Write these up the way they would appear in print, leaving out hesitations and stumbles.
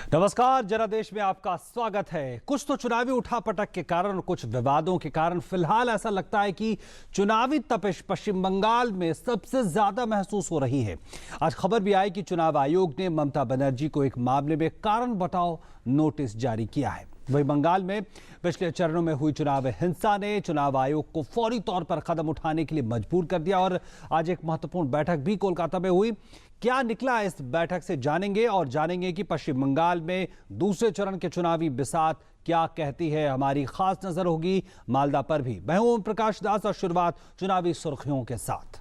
नमस्कार, जनादेश में आपका स्वागत है। कुछ तो चुनावी उठापटक के कारण और कुछ विवादों के कारण फिलहाल ऐसा लगता है कि चुनावी तपिश पश्चिम बंगाल में सबसे ज्यादा महसूस हो रही है। आज खबर भी आई कि चुनाव आयोग ने ममता बनर्जी को एक मामले में कारण बताओ नोटिस जारी किया है। वही बंगाल में पिछले चरणों में हुई चुनाव हिंसा ने चुनाव आयोग को फौरी तौर पर कदम उठाने के लिए मजबूर कर दिया और आज एक महत्वपूर्ण बैठक भी कोलकाता में हुई। क्या निकला इस बैठक से जानेंगे कि पश्चिम बंगाल में दूसरे चरण के चुनावी बिसात क्या कहती है। हमारी खास नजर होगी मालदा पर भी। मैं हूं ओम प्रकाश दास और शुरुआत चुनावी सुर्खियों के साथ।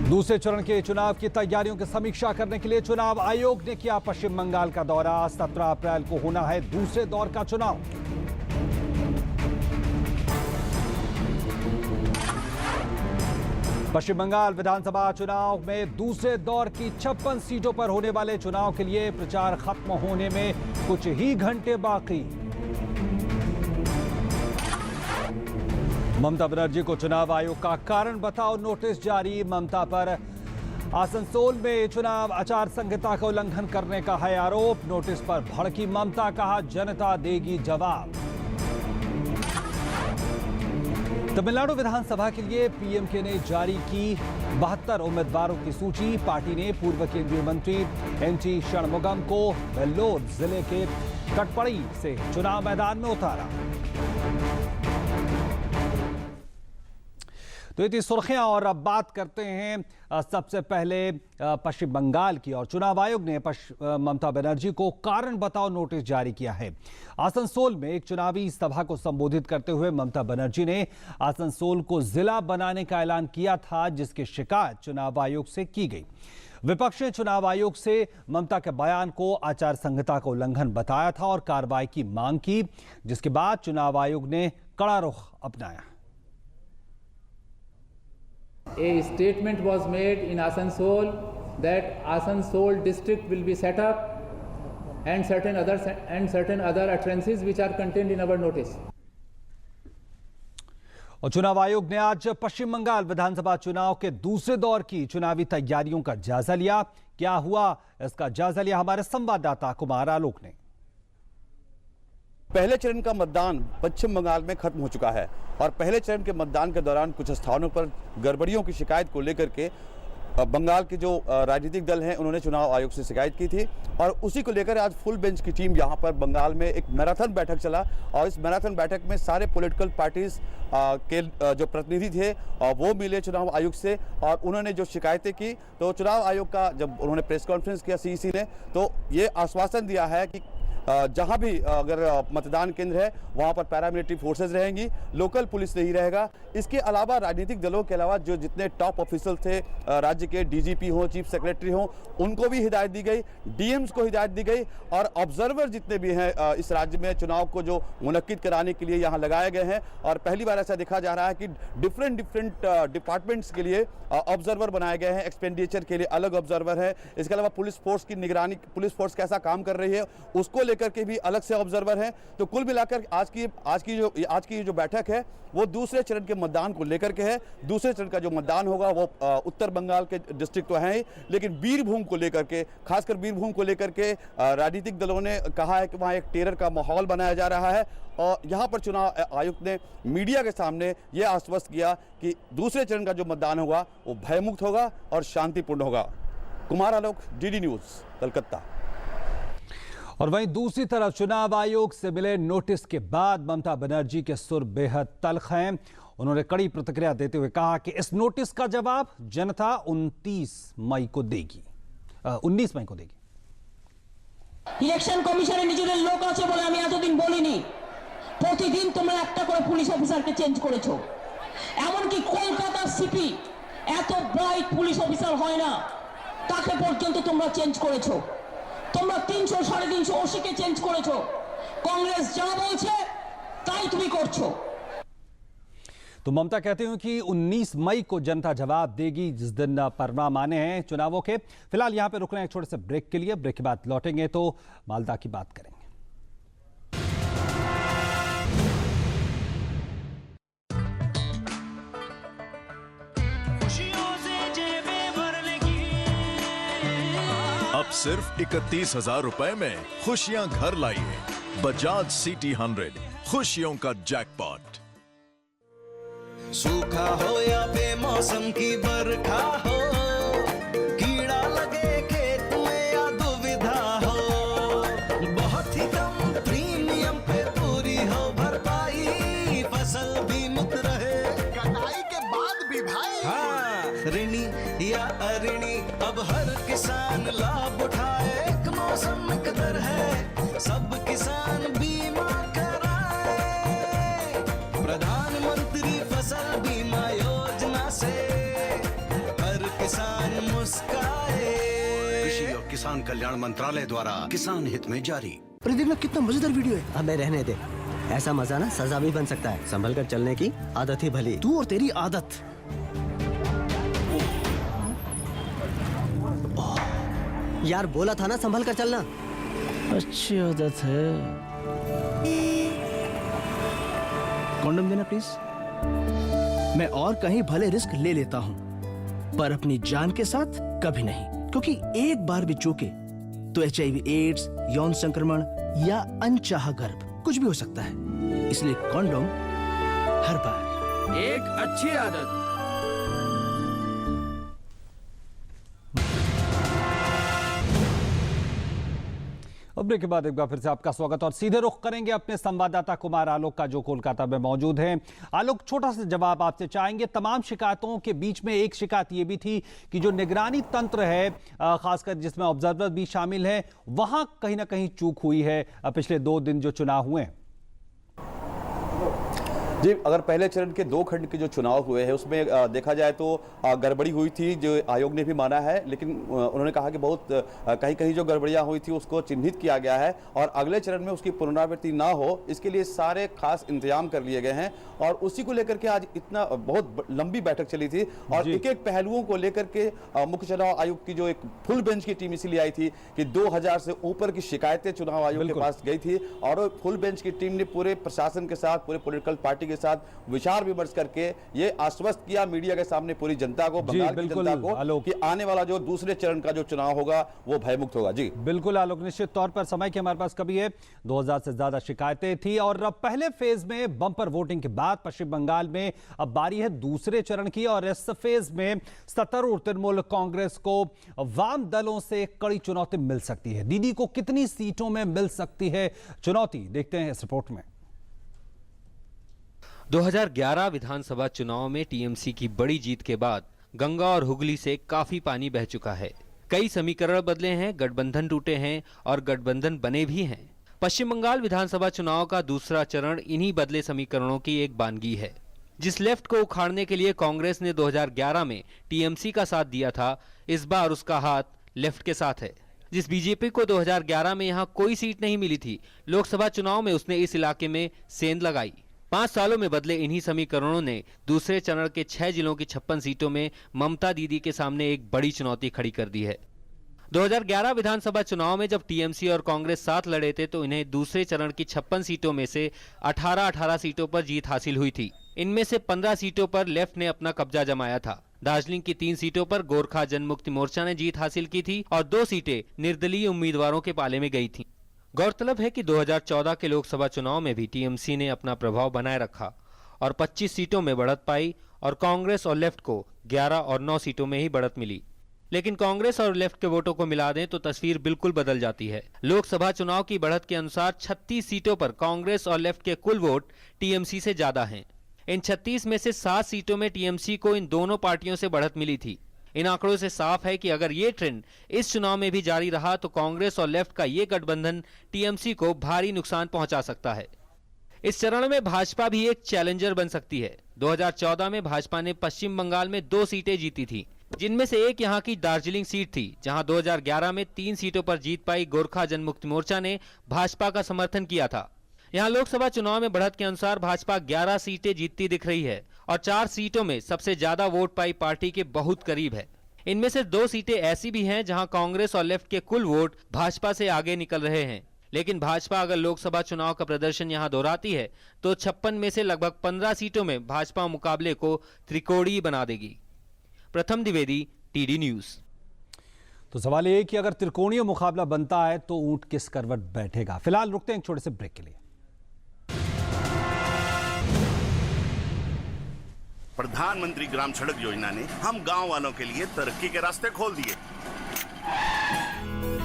दूसरे चरण के चुनाव की तैयारियों की समीक्षा करने के लिए चुनाव आयोग ने किया पश्चिम बंगाल का दौरा। 17 अप्रैल को होना है दूसरे दौर का चुनाव। पश्चिम बंगाल विधानसभा चुनाव में दूसरे दौर की 56 सीटों पर होने वाले चुनाव के लिए प्रचार खत्म होने में कुछ ही घंटे बाकी। ममता बनर्जी को चुनाव आयोग का कारण बताओ नोटिस जारी। ममता पर आसनसोल में चुनाव आचार संहिता का उल्लंघन करने का है आरोप। नोटिस पर भड़की ममता, कहा जनता देगी जवाब। तमिलनाडु विधानसभा के लिए पीएमके ने जारी की 72 उम्मीदवारों की सूची। पार्टी ने पूर्व केंद्रीय मंत्री एनटी षणमुगम को वेल्लोर जिले के कटपड़ी से चुनाव मैदान में उतारा। तो इतनी सुर्खियां और अब बात करते हैं सबसे पहले पश्चिम बंगाल की। और चुनाव आयोग ने ममता बनर्जी को कारण बताओ नोटिस जारी किया है। आसनसोल में एक चुनावी सभा को संबोधित करते हुए ममता बनर्जी ने आसनसोल को जिला बनाने का ऐलान किया था, जिसकी शिकायत चुनाव आयोग से की गई। विपक्ष ने चुनाव आयोग से ममता के बयान को आचार संहिता का उल्लंघन बताया था और कार्रवाई की मांग की, जिसके बाद चुनाव आयोग ने कड़ा रुख अपनाया। A statement was made in Asansol that Asansol district will be set up and certain other utterances which are contained in our notice. और चुनाव आयोग ने आज पश्चिम बंगाल विधानसभा चुनाव के दूसरे दौर की चुनावी तैयारियों का जायजा लिया। क्या हुआ, इसका जायजा लिया हमारे संवाददाता कुमार आलोक ने। पहले चरण का मतदान पश्चिम बंगाल में खत्म हो चुका है और पहले चरण के मतदान के दौरान कुछ स्थानों पर गड़बड़ियों की शिकायत को लेकर के बंगाल के जो राजनीतिक दल हैं उन्होंने चुनाव आयोग से शिकायत की थी और उसी को लेकर आज फुल बेंच की टीम यहां पर बंगाल में एक मैराथन बैठक चला और इस मैराथन बैठक में सारे पॉलिटिकल पार्टीज के जो प्रतिनिधि थे वो मिले चुनाव आयोग से और उन्होंने जो शिकायतें की। तो चुनाव आयोग का जब उन्होंने प्रेस कॉन्फ्रेंस किया सीईसी ने, तो ये आश्वासन दिया है कि जहां भी अगर मतदान केंद्र है वहां पर पैरामिलिट्री फोर्सेस रहेंगी, लोकल पुलिस नहीं रहेगा। इसके अलावा राजनीतिक दलों के अलावा जो जितने टॉप ऑफिसर थे, राज्य के डीजीपी हो, चीफ सेक्रेटरी हो, उनको भी हिदायत दी गई, डीएम्स को हिदायत दी गई और ऑब्जर्वर जितने भी हैं इस राज्य में चुनाव को जो मुनक्किद कराने के लिए यहाँ लगाए गए हैं। और पहली बार ऐसा देखा जा रहा है कि डिफरेंट डिपार्टमेंट्स के लिए ऑब्जर्वर बनाए गए हैं, एक्सपेंडिचर के लिए अलग ऑब्जर्वर है। इसके अलावा पुलिस फोर्स की निगरानी, पुलिस फोर्स कैसा काम कर रही है उसको लेकर के भी अलग से ऑब्जर्वर हैं। तो कुल मिलाकर आज की जो बैठक है वो दूसरे चरण के मतदान को लेकर के है। दूसरे चरण का जो मतदान होगा वो उत्तर बंगाल के डिस्ट्रिक्ट तो हैं ही, लेकिन बीरभूम को लेकर के, खासकर बीरभूम को लेकर के राजनीतिक दलों ने कहा है कि वहां एक टेरर का माहौल बनाया जा रहा है और यहां पर चुनाव आयुक्त ने मीडिया के सामने यह आश्वस्त किया कि दूसरे चरण का जो मतदान होगा वो भयमुक्त होगा और शांतिपूर्ण होगा। Kumar Alok, DD news, Calcutta. और वहीं दूसरी तरफ चुनाव आयोग से मिले नोटिस के बाद ममता बनर्जी के सुर बेहद तल्ख हैं। उन्होंने कड़ी प्रतिक्रिया देते हुए कहा कि इस नोटिस का जवाब जनता 19 मई को देगी। ইলেকশন কমিশনের নিজেদের লোক আছে বলে আমি এতদিন বলিনি। প্রতিদিন তোমরা একটা করে পুলিশ অফিসারকে চেঞ্জ করেছো। এমনকি কলকাতা সিপি এত ব্রাইট পুলিশ অফিসার হয় না, তাকে পর্যন্ত তোমরা চেঞ্জ করেছো। তোমরা 300 350 ওসিকে চেঞ্জ করেছো। কংগ্রেস যা বলছে তাই তুমি করছো। तो ममता कहते हैं कि 19 मई को जनता जवाब देगी, जिस दिन परिणाम आने हैं चुनावों के। फिलहाल यहां पे रुक रहे हैं एक छोटे से ब्रेक के लिए। ब्रेक के बाद लौटेंगे तो मालदा की बात करेंगे। खुशियों से जेबें भरने की अब सिर्फ 31,000 रुपए में खुशियां घर लाइए। बजाज सिटी 100, खुशियों का जैकपॉट। सूखा हो या बेमौसम की बरखा हो, कीड़ा लगे खेत में या दुविधा हो, बहुत ही कम प्रीमियम पे पूरी हो भरपाई, फसल बीमित रहे कटाई के बाद भी भाई। हाँ, ऋणी या अऋणी अब हर किसान लाभ उठाए। एक मौसम एक दर है, सब किसान बीमा कराए। प्रधानमंत्री फसल बीमा योजना से हर किसान मुस्काए। कृषि और किसान कल्याण मंत्रालय द्वारा किसान हित में जारी। अरे देखना कितना मजेदार वीडियो है। हमें रहने दे, ऐसा मजा ना सजा भी बन सकता है। संभल कर चलने की आदत ही भली। तू और तेरी आदत। यार बोला था ना संभल कर चलना। अच्छी आदत है। कॉन्डम देना प्लीज। मैं और कहीं भले रिस्क ले लेता हूँ, पर अपनी जान के साथ कभी नहीं, क्योंकि एक बार भी चूके तो HIV, एड्स, यौन संक्रमण या अनचाहा गर्भ कुछ भी हो सकता है। इसलिए कॉन्डोम हर बार। एक अच्छी आदत। अब ब्रेक के बाद एक बार फिर से आपका स्वागत और सीधे रुख करेंगे अपने संवाददाता कुमार आलोक का, जो कोलकाता में मौजूद हैं। आलोक, छोटा सा जवाब आपसे चाहेंगे। तमाम शिकायतों के बीच में एक शिकायत ये भी थी कि जो निगरानी तंत्र है, खासकर जिसमें ऑब्जर्वर भी शामिल है, वहां कहीं ना कहीं चूक हुई है पिछले 2 दिन जो चुनाव हुए हैं। जी, अगर पहले चरण के 2 खंड के जो चुनाव हुए हैं उसमें देखा जाए तो गड़बड़ी हुई थी, जो आयोग ने भी माना है, लेकिन उन्होंने कहा कि बहुत कहीं कहीं जो गड़बड़ियां हुई थी उसको चिन्हित किया गया है और अगले चरण में उसकी पुनरावृत्ति ना हो इसके लिए सारे खास इंतजाम कर लिए गए हैं। और उसी को लेकर के आज इतना बहुत लंबी बैठक चली थी और एक एक पहलुओं को लेकर के मुख्य चुनाव आयुक्त की जो एक फुल बेंच की टीम इसीलिए आई थी कि 2000 से ऊपर की शिकायतें चुनाव आयोग के पास गई थी और फुल बेंच की टीम ने पूरे प्रशासन के साथ, पूरे पॉलिटिकल पार्टी के साथ विचार विमर्श करके ये आश्वस्त किया मीडिया के सामने पूरी जनता को, बंगाल की जनता को, कि आने वाला जो दूसरे चरण का जो चुनाव होगा वो भयमुक्त होगा। जी बिल्कुल आलोक, निश्चित तौर पर समय की हमारे पास कभी है। 2000 से ज्यादा शिकायतें थी और पहले फेज में बम्पर वोटिंग के बाद पश्चिम बंगाल में अब बारी है दूसरे चरण की और इस फेज में सत्तारूढ़ तृणमूल कांग्रेस को वाम दलों से कड़ी चुनौती मिल सकती है। दीदी को कितनी सीटों में मिल सकती है चुनौती, देखते हैं इस रिपोर्ट में। 2011 विधानसभा चुनाव में टीएमसी की बड़ी जीत के बाद गंगा और हुगली से काफी पानी बह चुका है। कई समीकरण बदले हैं, गठबंधन टूटे हैं और गठबंधन बने भी हैं। पश्चिम बंगाल विधानसभा चुनाव का दूसरा चरण इन्हीं बदले समीकरणों की एक बानगी है। जिस लेफ्ट को उखाड़ने के लिए कांग्रेस ने 2011 में टीएमसी का साथ दिया था, इस बार उसका हाथ लेफ्ट के साथ है। जिस बीजेपी को 2011 में यहां कोई सीट नहीं मिली थी, लोकसभा चुनाव में उसने इस इलाके में सेंध लगाई। 5 सालों में बदले इन्हीं समीकरणों ने दूसरे चरण के 6 जिलों की 56 सीटों में ममता दीदी के सामने एक बड़ी चुनौती खड़ी कर दी है। 2011 विधानसभा चुनाव में जब टीएमसी और कांग्रेस साथ लड़े थे तो इन्हें दूसरे चरण की 56 सीटों में से 18 सीटों पर जीत हासिल हुई थी। इनमें से 15 सीटों पर लेफ्ट ने अपना कब्जा जमाया था। दार्जिलिंग की 3 सीटों पर गोरखा जनमुक्ति मोर्चा ने जीत हासिल की थी और 2 सीटें निर्दलीय उम्मीदवारों के पाले में गई थीं। गौरतलब है कि 2014 के लोकसभा चुनाव में भी टीएमसी ने अपना प्रभाव बनाए रखा और 25 सीटों में बढ़त पाई और कांग्रेस और लेफ्ट को 11 और 9 सीटों में ही बढ़त मिली। लेकिन कांग्रेस और लेफ्ट के वोटों को मिला दें तो तस्वीर बिल्कुल बदल जाती है। लोकसभा चुनाव की बढ़त के अनुसार 36 सीटों पर कांग्रेस और लेफ्ट के कुल वोट टीएमसी से ज्यादा हैं। इन 36 में से 7 सीटों में टीएमसी को इन दोनों पार्टियों से बढ़त मिली थी। इन आंकड़ों से साफ है कि अगर ये ट्रेंड इस चुनाव में भी जारी रहा तो कांग्रेस और लेफ्ट का ये गठबंधन टीएमसी को भारी नुकसान पहुंचा सकता है। इस चरण में भाजपा भी एक चैलेंजर बन सकती है। 2014 में भाजपा ने पश्चिम बंगाल में 2 सीटें जीती थी, जिनमें से एक यहां की दार्जिलिंग सीट थी, जहां 2011 में 3 सीटों पर जीत पाई गोरखा जनमुक्ति मोर्चा ने भाजपा का समर्थन किया था। यहां लोकसभा चुनाव में बढ़त के अनुसार भाजपा 11 सीटें जीतती दिख रही है और 4 सीटों में सबसे ज्यादा वोट पाई पार्टी के बहुत करीब है। इनमें से 2 सीटें ऐसी भी हैं जहां कांग्रेस और लेफ्ट के कुल वोट भाजपा से आगे निकल रहे हैं। लेकिन भाजपा अगर लोकसभा चुनाव का प्रदर्शन यहां दोहराती है तो 56 में से लगभग 15 सीटों में भाजपा मुकाबले को त्रिकोणीय बना देगी। प्रथम द्विवेदी, टीडी न्यूज। तो सवाल ये है कि अगर त्रिकोणीय मुकाबला बनता है तो ऊंट किस करवट बैठेगा। फिलहाल रुकते हैं एक छोटे से ब्रेक के लिए। प्रधानमंत्री ग्राम सड़क योजना ने हम गांव वालों के लिए तरक्की के रास्ते खोल दिए।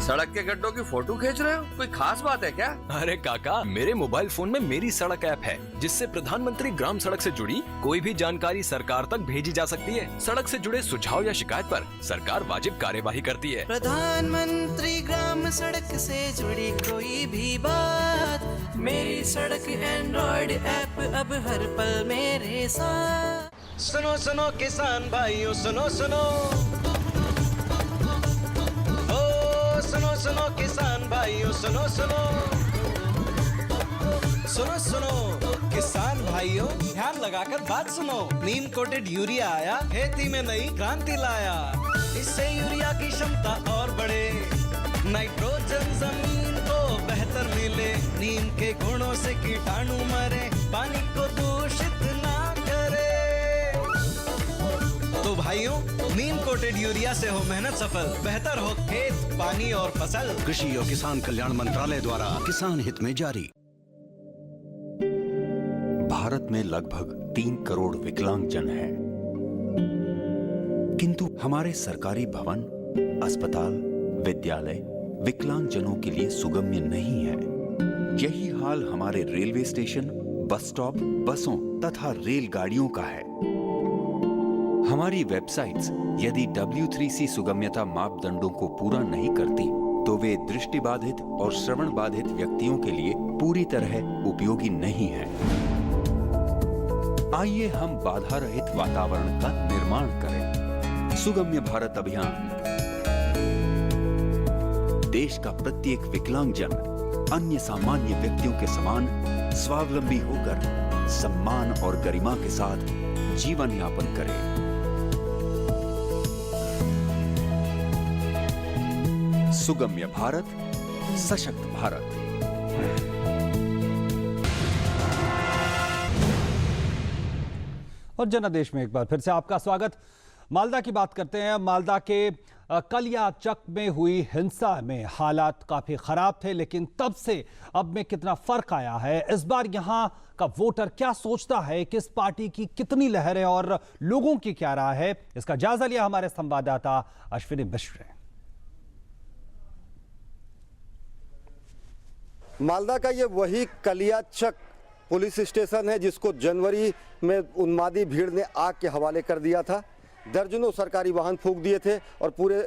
सड़क के गड्ढों की फोटो खींच रहे हो? कोई खास बात है क्या? अरे काका, मेरे मोबाइल फोन में मेरी सड़क ऐप है, जिससे प्रधानमंत्री ग्राम सड़क से जुड़ी कोई भी जानकारी सरकार तक भेजी जा सकती है। सड़क से जुड़े सुझाव या शिकायत पर सरकार वाजिब कार्यवाही करती है। प्रधानमंत्री ग्राम सड़क से जुड़ी कोई भी बात, मेरी सड़क एंड्रॉइड ऐप अब हर पल मेरे साथ। सुनो सुनो किसान भाइयों, सुनो सुनो, सुनो सुनो किसान भाइयों, सुनो सुनो, सुनो सुनो किसान भाइयों, ध्यान लगाकर बात सुनो। नीम कोटेड यूरिया आया, खेती में नई क्रांति लाया। इससे यूरिया की क्षमता और बढ़े, नाइट्रोजन जमीन को बेहतर मिले, नीम के गुणों से कीटाणु मरे, पानी को दूषित ना करे। तो भाइयों, नीम कोटेड यूरिया से हो मेहनत सफल, बेहतर हो खेत, पानी और फसल। कृषि और किसान कल्याण मंत्रालय द्वारा किसान हित में जारी। भारत में लगभग 3 करोड़ विकलांगजन हैं, किंतु हमारे सरकारी भवन, अस्पताल, विद्यालय विकलांगजनों के लिए सुगम्य नहीं है। यही हाल हमारे रेलवे स्टेशन, बस स्टॉप, बसों तथा रेलगाड़ियों का है। हमारी वेबसाइट्स यदि W3C सुगम्यता मापदंडों को पूरा नहीं करती तो वे दृष्टिबाधित और श्रवण बाधित व्यक्तियों के लिए पूरी तरह उपयोगी नहीं है। आइए हम बाधा रहित वातावरण का निर्माण करें। सुगम्य भारत अभियान। देश का प्रत्येक विकलांगजन अन्य सामान्य व्यक्तियों के समान स्वावलंबी होकर सम्मान और गरिमा के साथ जीवन यापन करे। सुगम्य भारत, सशक्त भारत। और जनादेश में एक बार फिर से आपका स्वागत। मालदा की बात करते हैं। मालदा के कलियाचक में हुई हिंसा में हालात काफी खराब थे, लेकिन तब से अब में कितना फर्क आया है। इस बार यहां का वोटर क्या सोचता है, किस पार्टी की कितनी लहर है और लोगों की क्या राय है, इसका जायजा लिया हमारे संवाददाता अश्विनी मिश्र ने। मालदा का ये वही कलियाचक पुलिस स्टेशन है जिसको जनवरी में उन्मादी भीड़ ने आग के हवाले कर दिया था। दर्जनों सरकारी वाहन फूंक दिए थे और पूरे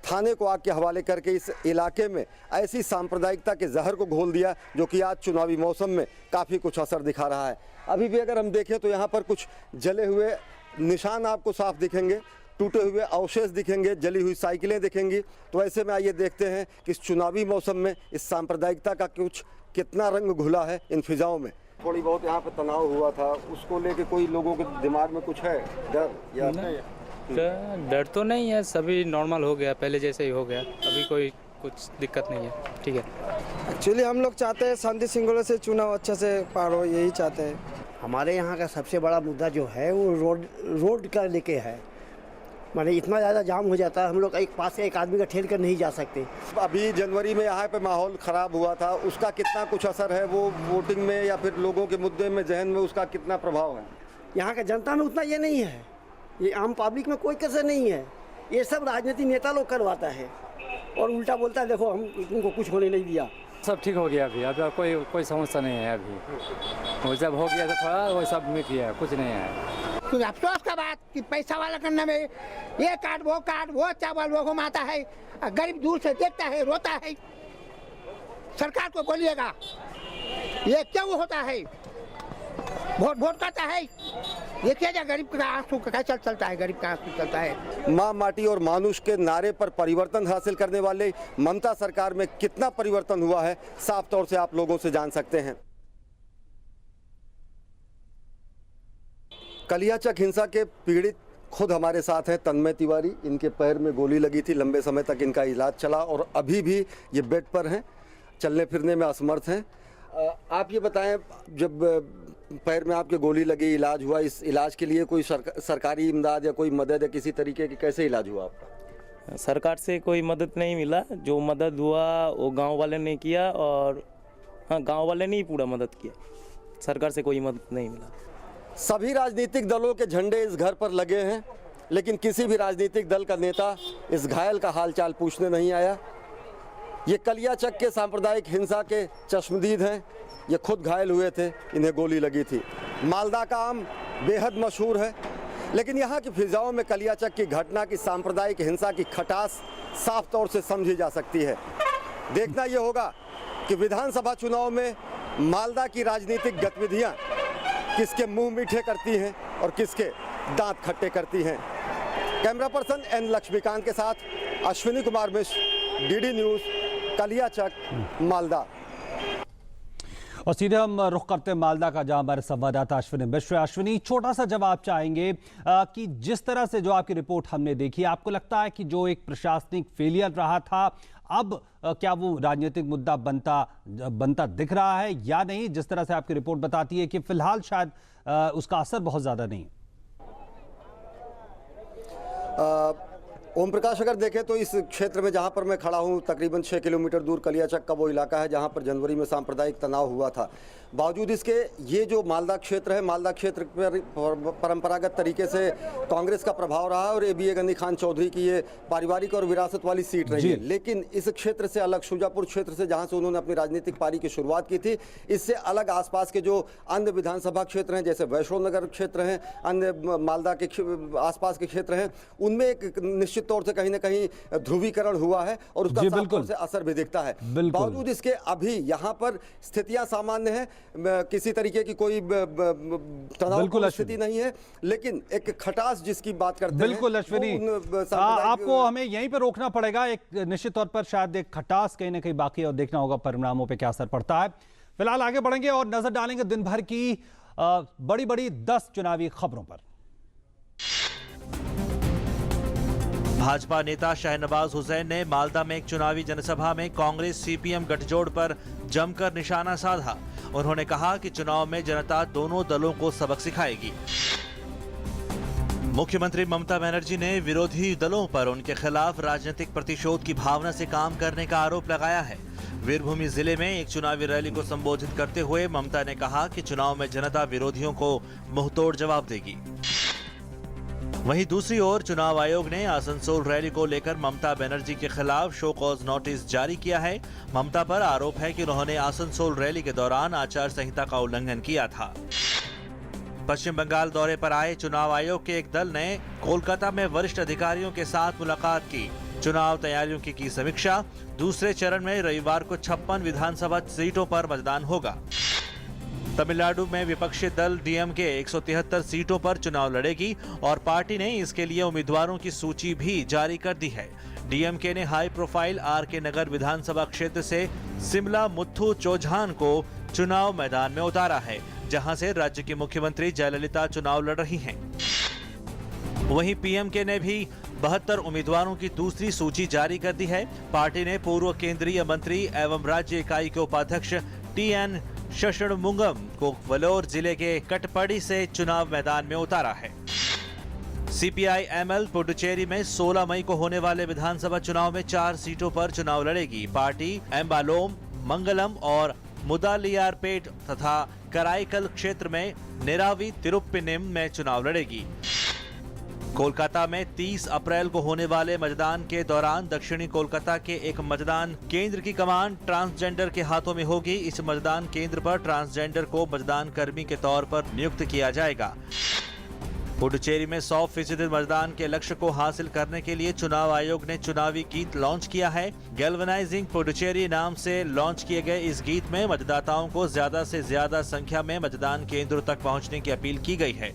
थाने को आग के हवाले करके इस इलाके में ऐसी सांप्रदायिकता के जहर को घोल दिया जो कि आज चुनावी मौसम में काफ़ी कुछ असर दिखा रहा है। अभी भी अगर हम देखें तो यहाँ पर कुछ जले हुए निशान आपको साफ दिखेंगे, टूटे हुए अवशेष दिखेंगे, जली हुई साइकिलें दिखेंगी। तो ऐसे में आइए देखते हैं कि इस चुनावी मौसम में इस सांप्रदायिकता का कितना रंग घुला है इन फिजाओं में। थोड़ी बहुत यहाँ पे तनाव हुआ था, उसको लेके कोई लोगों के दिमाग में कुछ है डर या डर तो नहीं है, सभी नॉर्मल हो गया, पहले जैसे ही हो गया, अभी कोई कुछ दिक्कत नहीं है। ठीक है। एक्चुअली हम लोग चाहते हैं शांति श्रृंखला से चुनाव अच्छा से पार हो, यही चाहते हैं। हमारे यहाँ का सबसे बड़ा मुद्दा जो है वो रोड का लेके है। माने इतना ज़्यादा जाम हो जाता है, हम लोग एक पास से एक आदमी का ठेल कर नहीं जा सकते। अभी जनवरी में यहाँ पे माहौल ख़राब हुआ था, उसका कितना कुछ असर है वो वोटिंग में या फिर लोगों के मुद्दे में, जहन में उसका कितना प्रभाव है? यहाँ के जनता में उतना ये नहीं है, ये आम पब्लिक में कोई कसर नहीं है। ये सब राजनीतिक नेता लोग करवाता है और उल्टा बोलता है देखो हम तुमको कुछ होने नहीं दिया। सब ठीक हो गया अभी कोई समस्या नहीं है। अभी वो जब हो गया तो थोड़ा वो सब मिट गया, कुछ नहीं है। कुछ अफसोस का बात कि पैसा वाला करने में ये कार्ड वो चावल वो घुमाता है, गरीब दूर से देखता है, रोता है। सरकार को बोलिएगा ये क्यों होता है? वोट करता है, देखिए जा गरीब का आंसू कैसे चलता है, गरीब का आंसू चलता है। माँ माटी और मानुष के नारे पर परिवर्तन हासिल करने वाले ममता सरकार में कितना परिवर्तन हुआ है, साफ तौर से आप लोगों से जान सकते हैं। कलियाचक हिंसा के पीड़ित खुद हमारे साथ हैं तन्मय तिवारी। इनके पैर में गोली लगी थी, लंबे समय तक इनका इलाज चला और अभी भी ये बेड पर हैं, चलने फिरने में असमर्थ हैं। आप ये बताएं, जब पैर में आपके गोली लगी, इलाज हुआ, इस इलाज के लिए कोई सरकारी इमदाद या कोई मदद या किसी तरीके की कैसे इलाज हुआ आपका? सरकार से कोई मदद नहीं मिला। जो मदद हुआ वो गांव वाले ने किया, और हाँ, गांव वाले ने ही पूरा मदद किया, सरकार से कोई मदद नहीं मिला। सभी राजनीतिक दलों के झंडे इस घर पर लगे हैं, लेकिन किसी भी राजनीतिक दल का नेता इस घायल का हालचाल पूछने नहीं आया। ये कलियाचक के सांप्रदायिक हिंसा के चश्मदीद हैं। ये खुद घायल हुए थे, इन्हें गोली लगी थी। मालदा का आम बेहद मशहूर है, लेकिन यहाँ की फिजाओं में कलियाचक की घटना की सांप्रदायिक हिंसा की खटास साफ तौर से समझी जा सकती है। देखना ये होगा कि विधानसभा चुनाव में मालदा की राजनीतिक गतिविधियाँ किसके मुंह मीठे करती हैं और किसके दांत खट्टे करती हैं। कैमरा पर्सन एन लक्ष्मीकांत के साथ अश्विनी कुमार मिश्र, डीडी न्यूज़, कलियाचक, मालदा। और सीधे हम रुख करते हैं मालदा का, जहां हमारे संवाददाता अश्विनी मिश्र। अश्विनी, छोटा सा जवाब चाहेंगे कि जिस तरह से जो आपकी रिपोर्ट हमने देखी, आपको लगता है कि जो एक प्रशासनिक फेलियर रहा था, अब क्या वो राजनीतिक मुद्दा बनता दिख रहा है या नहीं? जिस तरह से आपकी रिपोर्ट बताती है कि फिलहाल शायद उसका असर बहुत ज्यादा नहीं है। ओम प्रकाश, अगर देखें तो इस क्षेत्र में जहां पर मैं खड़ा हूं, तकरीबन 6 किलोमीटर दूर कलियाचक का वो इलाका है जहां पर जनवरी में सांप्रदायिक तनाव हुआ था। बावजूद इसके ये जो मालदा क्षेत्र है, मालदा क्षेत्र पर परंपरागत तरीके से कांग्रेस का प्रभाव रहा है और ए गनी खान चौधरी की ये पारिवारिक और विरासत वाली सीट रही है। लेकिन इस क्षेत्र से अलग, शुजापुर क्षेत्र से जहाँ से उन्होंने अपनी राजनीतिक पारी की शुरुआत की थी, इससे अलग आसपास के जो अन्य विधानसभा क्षेत्र हैं, जैसे वैष्णव नगर क्षेत्र हैं, अन्य मालदा के आसपास के क्षेत्र हैं, उनमें एक निश्चित तौर से कहीं ना कहीं ध्रुवीकरण हुआ है और उसका साफ तौर से असर भी दिखता है। बावजूद इसके अभी यहाँ पर स्थितियां सामान्य हैं, किसी तरीके की कोई तनाव की स्थिति नहीं है, लेकिन एक खटास जिसकी बात करते हैं, बिल्कुल अश्विनी, आपको हमें यहीं पर रोकना पड़ेगा। एक निश्चित तौर पर शायद एक खटास कहीं ना कहीं बाकी है और देखना होगा परिणामों पे क्या असर पड़ता है। फिलहाल आगे बढ़ेंगे और नजर डालेंगे दिन भर की बड़ी बड़ी 10 चुनावी खबरों पर। भाजपा नेता शाहनवाज हुसैन ने मालदा में एक चुनावी जनसभा में कांग्रेस सीपीएम गठजोड़ पर जमकर निशाना साधा। उन्होंने कहा कि चुनाव में जनता दोनों दलों को सबक सिखाएगी। मुख्यमंत्री ममता बनर्जी ने विरोधी दलों पर उनके खिलाफ राजनीतिक प्रतिशोध की भावना से काम करने का आरोप लगाया है। वीरभूमि जिले में एक चुनावी रैली को संबोधित करते हुए ममता ने कहा कि चुनाव में जनता विरोधियों को मुंहतोड़ जवाब देगी। वहीं दूसरी ओर चुनाव आयोग ने आसनसोल रैली को लेकर ममता बनर्जी के खिलाफ शो कॉज नोटिस जारी किया है। ममता पर आरोप है कि उन्होंने आसनसोल रैली के दौरान आचार संहिता का उल्लंघन किया था। पश्चिम बंगाल दौरे पर आए चुनाव आयोग के एक दल ने कोलकाता में वरिष्ठ अधिकारियों के साथ मुलाकात की। चुनाव तैयारियों की समीक्षा। दूसरे चरण में रविवार को 56 विधानसभा सीटों पर मतदान होगा। तमिलनाडु में विपक्षी दल डीएमके 173 सीटों पर चुनाव लड़ेगी और पार्टी ने इसके लिए उम्मीदवारों की सूची भी जारी कर दी है। डीएमके ने हाई प्रोफाइल आरके नगर विधानसभा क्षेत्र से शिमला मुथु चौहान को चुनाव मैदान में उतारा है, जहां से राज्य की मुख्यमंत्री जयललिता चुनाव लड़ रही हैं। वहीं पीएमके ने भी 72 उम्मीदवारों की दूसरी सूची जारी कर दी है। पार्टी ने पूर्व केंद्रीय मंत्री एवं राज्य इकाई के उपाध्यक्ष टीएन शशणमुंगम को वलोर जिले के कटपड़ी से चुनाव मैदान में उतारा है। सीपीआई एमएल पुडुचेरी में 16 मई को होने वाले विधानसभा चुनाव में 4 सीटों पर चुनाव लड़ेगी। पार्टी एम्बालोम, मंगलम और मुदालियारपेट तथा कराईकल क्षेत्र में नेरावी तिरुप्पिनिम में चुनाव लड़ेगी। कोलकाता में 30 अप्रैल को होने वाले मतदान के दौरान दक्षिणी कोलकाता के एक मतदान केंद्र की कमान ट्रांसजेंडर के हाथों में होगी। इस मतदान केंद्र पर ट्रांसजेंडर को मतदान कर्मी के तौर पर नियुक्त किया जाएगा। पुडुचेरी में 100% मतदान के लक्ष्य को हासिल करने के लिए चुनाव आयोग ने चुनावी गीत लॉन्च किया है। गैल्वेनाइजिंग पुडुचेरी नाम से लॉन्च किए गए इस गीत में मतदाताओं को ज्यादा से ज्यादा संख्या में मतदान केंद्रों तक पहुंचने की अपील की गई है।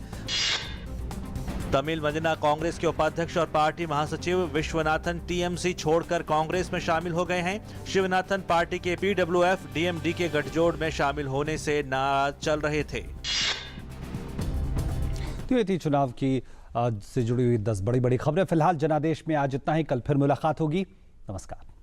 तमिल मदिना कांग्रेस के उपाध्यक्ष और पार्टी महासचिव विश्वनाथन टीएमसी छोड़कर कांग्रेस में शामिल हो गए हैं। शिवनाथन पार्टी के पीडब्ल्यूएफ डीएमडी के गठजोड़ में शामिल होने से नाराज चल रहे थे। तो ये थी चुनाव की से जुड़ी हुई 10 बड़ी खबरें। फिलहाल जनादेश में आज इतना ही। कल फिर मुलाकात होगी। नमस्कार।